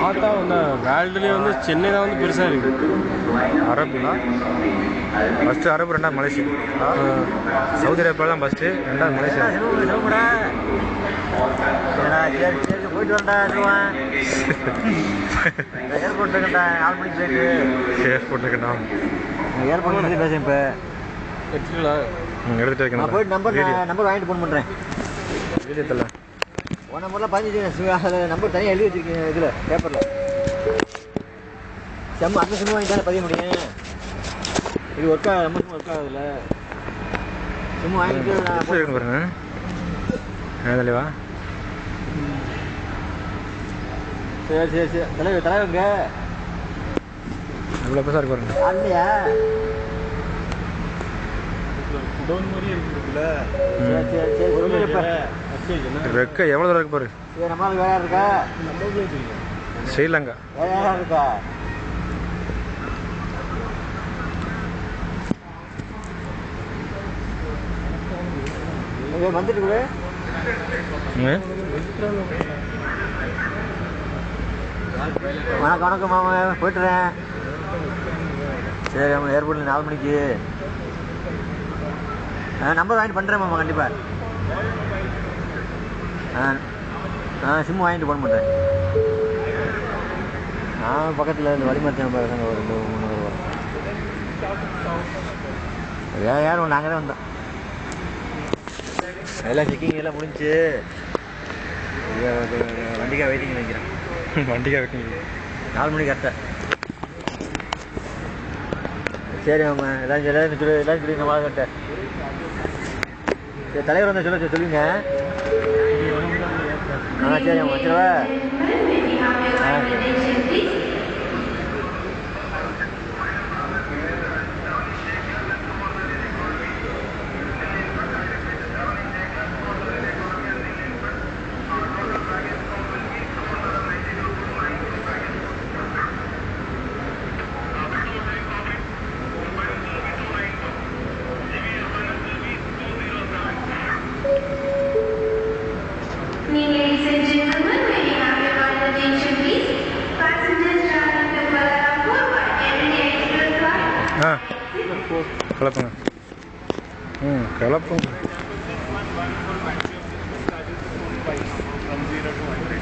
பார்த்தா வந்து வேர்ல்டுலேயே வந்து சென்னை தான் வந்து பெருசாக இருக்குது. அரபுனா ஃபஸ்ட்டு அரபு, ரெண்டாவது மலேசியா. சவுதி அரேபியா தான் ஃபஸ்ட்டு, ரெண்டாவது மலேசியா. போயிட்டு வரண்டா ஏர்போர்ட் இருக்கண்டா 4 மணிக்கு போயிட்டு ஏர்போர்ட் இருக்கண்டா ஏர்போர்ட் பேசுகிறேன். இப்போ எடுத்துங்களா? எடுத்துகிட்டு வைக்கணும். நான் போயிட்டு நம்பர் வாங்கிட்டு ஃபோன் பண்ணுறேன். வீடியோத்தில் உன் நம்பர்லாம் 15 அதில் நம்பர் தனியாக எழுதி வச்சுருக்கீங்க. இதில் பேப்பரில் செம்ம அந்த சிம் வாங்கி தானே பதிய முடியும். இது ஒர்க் ஆகுது, நம்ம சிம் ஒர்க் ஆகுதுல்ல. சிம் வாங்கிட்டு நான் பாருங்க வா. சரி சரி சரி தலைவங்க எவ்வளோ பெருசாக இருக்கு பாருங்க. இல்லையா டவுன் மாதிரி இருக்குதுல்ல. சரி சரி சரி ரெக்க எவ்வளோ தூரம் இருக்கு பாரு. சரி நம்மளுக்கு வேற இருக்கா? ஸ்ரீலங்கா வேற யாரும் இருக்கா? வந்துட்டு கூட வணக்கம் மாமா, போய்ட்டுறேன். சரி நம்ம ஏர்போர்ட்டில் 4 மணிக்கு நம்பர் வாங்கிட்டு பண்ணுறேன் மாமா. கண்டிப்பாக சிம் வாங்கிட்டு ஃபோன் பண்ணுறேன். நான் பக்கத்தில் இந்த வழிமரத்தை பாருங்க, ஒரு 2-3 வரும். யாரும் நாங்கள் தான் வந்தோம். எல்லாம் செக்கிங் எல்லாம் முடிஞ்சு வண்டிக்காக வெயிட்டிங் நினைக்கிறேன். வண்டிக்காக வெயிட்டிங் 4 மணிக்கு கரெக்டாக. சரி ஆமா, எல்லாரும் சொல்லுங்க வாங்கிட்ட. சரி தலைவர் வந்தால் சொல்லுங்க. சரி ஆமாம் வச்சுருவா. Ladies and gentlemen, may we have your kind attention, please? Passengers traveling to Kuala Lumpur by Air India Express flight. கலப்புங்க. கலப்புங்க. From 0 to 100.